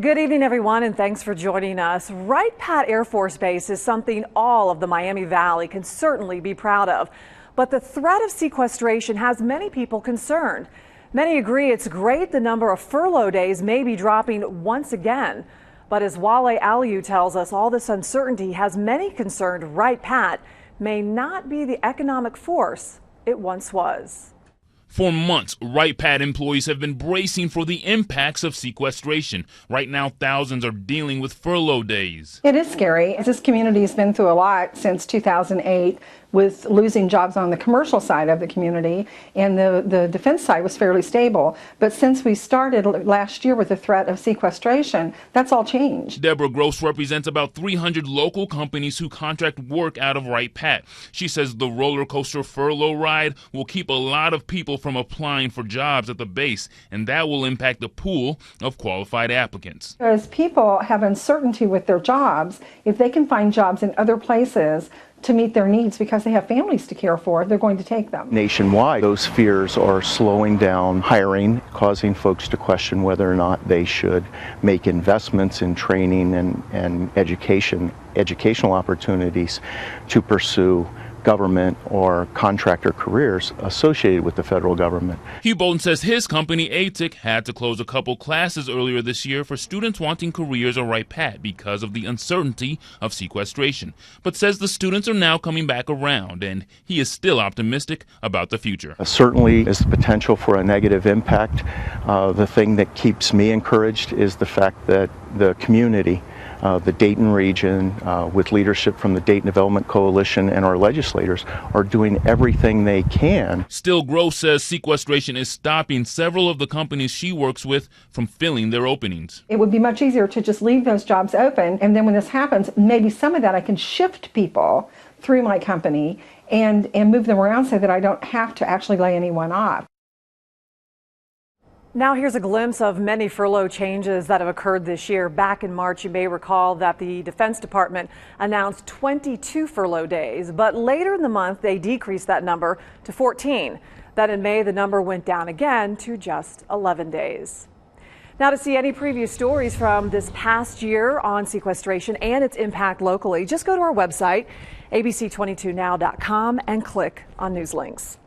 Good evening, everyone, and thanks for joining us. Wright Patt Air Force Base is something all of the Miami Valley can certainly be proud of. But the threat of sequestration has many people concerned. Many agree it's great the number of furlough days may be dropping once again. But as Wale Aliu tells us, all this uncertainty has many concerned Wright Patt may not be the economic force it once was. For months, Wright Patt employees have been bracing for the impacts of sequestration. Right now, thousands are dealing with furlough days. It is scary. This community has been through a lot since 2008 with losing jobs on the commercial side of the community, and the defense side was fairly stable. But since we started last year with the threat of sequestration, that's all changed. Deborah Gross represents about 300 local companies who contract work out of Wright Patt. She says the roller coaster furlough ride will keep a lot of people from applying for jobs at the base, and that will impact the pool of qualified applicants. As people have uncertainty with their jobs, if they can find jobs in other places to meet their needs because they have families to care for, they're going to take them. Nationwide, those fears are slowing down hiring, causing folks to question whether or not they should make investments in training and educational opportunities to pursue government or contractor careers associated with the federal government. Hugh Bolton says his company, ATIC, had to close a couple classes earlier this year for students wanting careers at Wright Patt because of the uncertainty of sequestration, but says the students are now coming back around, and he is still optimistic about the future. Certainly is the potential for a negative impact. The thing that keeps me encouraged is the fact that the community, the Dayton region, with leadership from the Dayton Development Coalition and our legislators, are doing everything they can. Still, Gross says sequestration is stopping several of the companies she works with from filling their openings. It would be much easier to just leave those jobs open, and then when this happens, maybe some of that I can shift people through my company and move them around so that I don't have to actually lay anyone off. Now here's a glimpse of many furlough changes that have occurred this year. Back in March, you may recall that the Defense Department announced 22 furlough days, but later in the month they decreased that number to 14. Then in May, the number went down again to just 11 days. Now, to see any previous stories from this past year on sequestration and its impact locally, just go to our website, abc22now.com, and click on news links.